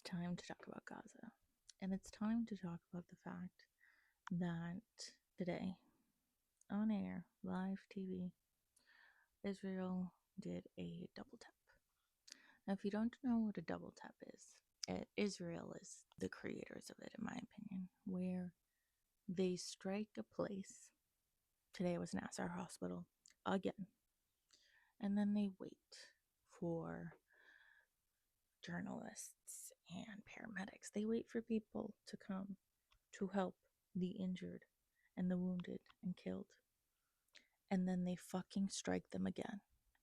time to talk about Gaza. And it's time to talk about the fact that today, on air, live TV, Israel did a double tap. Now, if you don't know what a double tap is, Israel is the creators of it, in my opinion, where they strike a place. Today it was Nassar Hospital again. And then they wait for journalists and paramedics. They wait for people to come to help the injured and the wounded and killed. And then they fucking strike them again.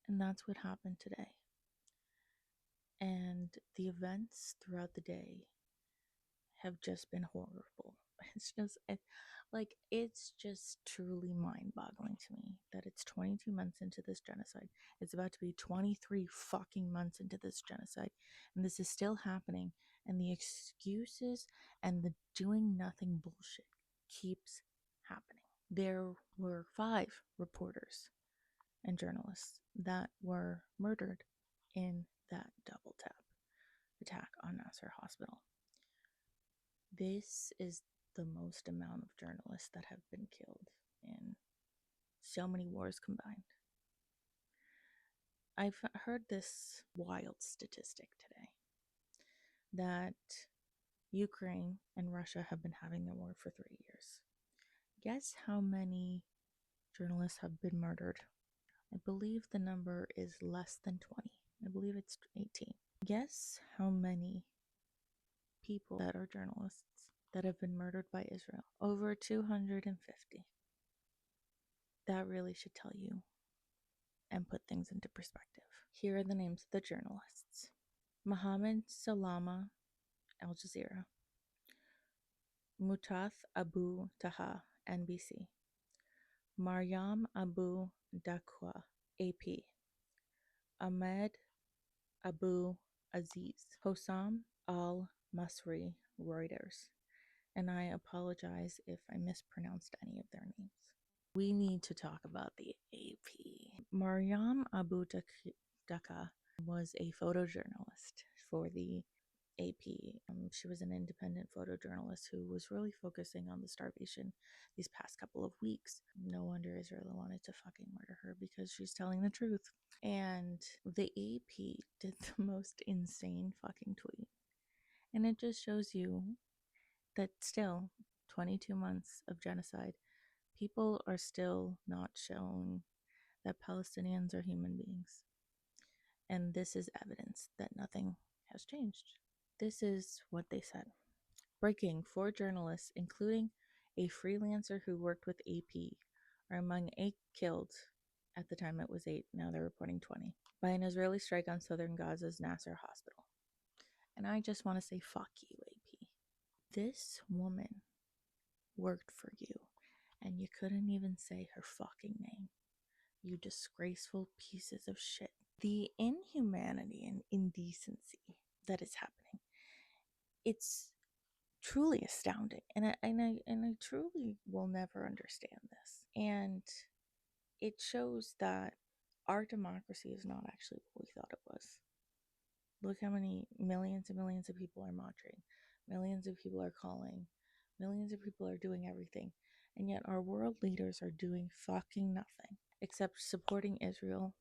And that's what happened today. And the events throughout the day have just been horrible. It's just truly mind boggling to me that it's 22 months into this genocide. It's about to be 23 fucking months into this genocide. And this is still happening. And the excuses and the doing nothing bullshit keeps happening. There were 5 reporters and journalists that were murdered in that double tap attack on Nassar Hospital. This is the most amount of journalists that have been killed in so many wars combined. I've heard this wild statistic today that Ukraine and Russia have been having their war for 3 years. Guess how many journalists have been murdered? I believe the number is less than 20. I believe it's 18. Guess how many people that are journalists that have been murdered by Israel? Over 250. That really should tell you and put things into perspective. Here are the names of the journalists: Mohammed Salama, Al Jazeera; Mutath Abu Taha, NBC; Maryam Abu Dakwa, AP; Ahmed Abu Aziz; Hossam Al Masri, Reuters. And I apologize if I mispronounced any of their names. We need to talk about the AP. Maryam Abu Dakwa was a photojournalist for the AP. She was an independent photojournalist who was really focusing on the starvation these past couple of weeks. No wonder Israel wanted to fucking murder her, because she's telling the truth. And the AP did the most insane fucking tweet. And it just shows you that still, 22 months of genocide, people are still not showing that Palestinians are human beings. And this is evidence that nothing has changed. This is what they said. Breaking: 4 journalists, including a freelancer who worked with AP, are among 8 killed. At the time it was 8, now they're reporting 20, by an Israeli strike on southern Gaza's Nassar Hospital. And I just want to say, fuck you, AP. This woman worked for you, and you couldn't even say her fucking name. You disgraceful pieces of shit. The inhumanity and indecency that is happening, it's truly astounding. And I truly will never understand this. And it shows that our democracy is not actually what we thought it was. Look how many millions and millions of people are marching, millions of people are calling, millions of people are doing everything. And yet our world leaders are doing fucking nothing except supporting Israel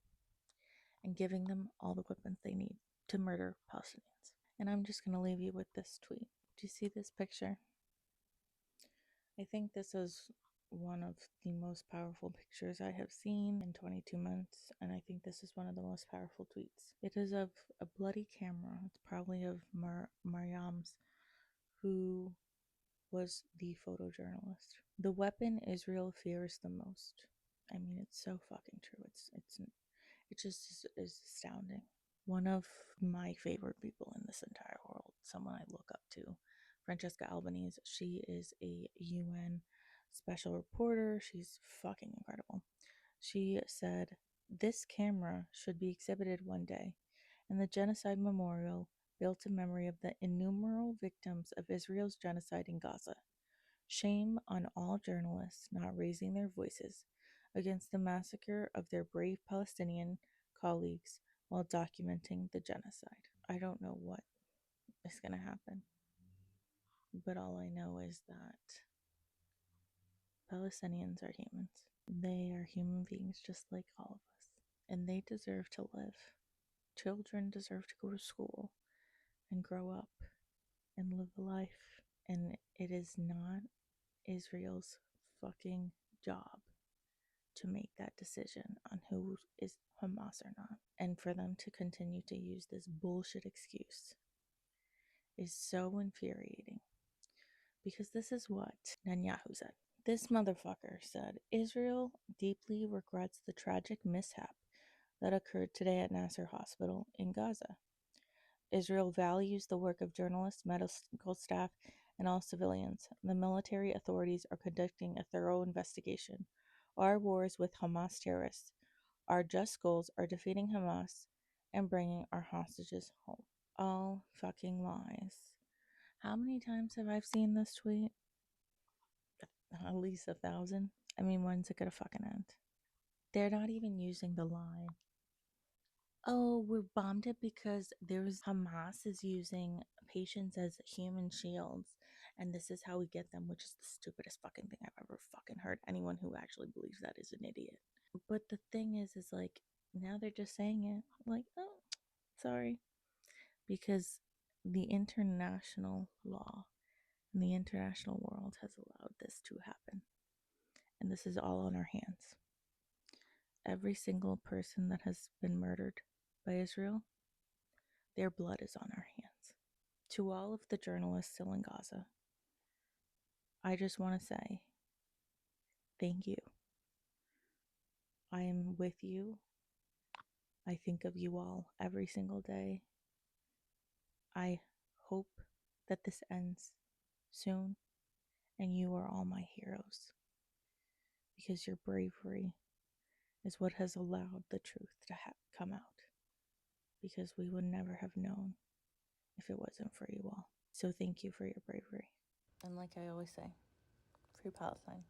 and giving them all the weapons they need to murder Palestinians. And I'm just going to leave you with this tweet. Do you see this picture? I think this is one of the most powerful pictures I have seen in 22 months, and I think this is one of the most powerful tweets. It is of a bloody camera. It's probably of Maryam's, who was the photojournalist. The weapon Israel fears the most. I mean, it's so fucking true. It just is astounding. One of my favorite people in this entire world, someone I look up to, Francesca Albanese. She is a UN special reporter. She's fucking incredible. She said, "This camera should be exhibited one day, and the genocide memorial built in memory of the innumerable victims of Israel's genocide in Gaza. Shame on all journalists not raising their voices against the massacre of their brave Palestinian colleagues while documenting the genocide." I don't know what is going to happen. But all I know is that Palestinians are humans. They are human beings just like all of us. And they deserve to live. Children deserve to go to school and grow up and live a life. And it is not Israel's fucking job to make that decision on who is Hamas or not. And for them to continue to use this bullshit excuse is so infuriating. Because this is what Netanyahu said. This motherfucker said Israel deeply regrets the tragic mishap that occurred today at Nassar Hospital in Gaza. Israel values the work of journalists, medical staff, and all civilians. The military authorities are conducting a thorough investigation. Our wars with Hamas terrorists, our just goals are defeating Hamas and bringing our hostages home. All fucking lies. How many times have I seen this tweet? At least 1,000. I mean, when's it gonna fucking end? They're not even using the line. Oh, we're bombed it because there's Hamas is using patients as human shields, and this is how we get them, which is the stupidest fucking thing I've ever fucking heard. Anyone who actually believes that is an idiot. But the thing is like now they're just saying it like, oh, sorry, because the international law and the international world has allowed this to happen, and this is all on our hands. Every single person that has been murdered by Israel, their blood is on our hands. To all of the journalists still in Gaza, I just want to say thank you. I am with you. I think of you all every single day. I hope that this ends soon and you are all my heroes because your bravery is what has allowed the truth to come out, because we would never have known if it wasn't for you all. So thank you for your bravery. And like I always say, free Palestine.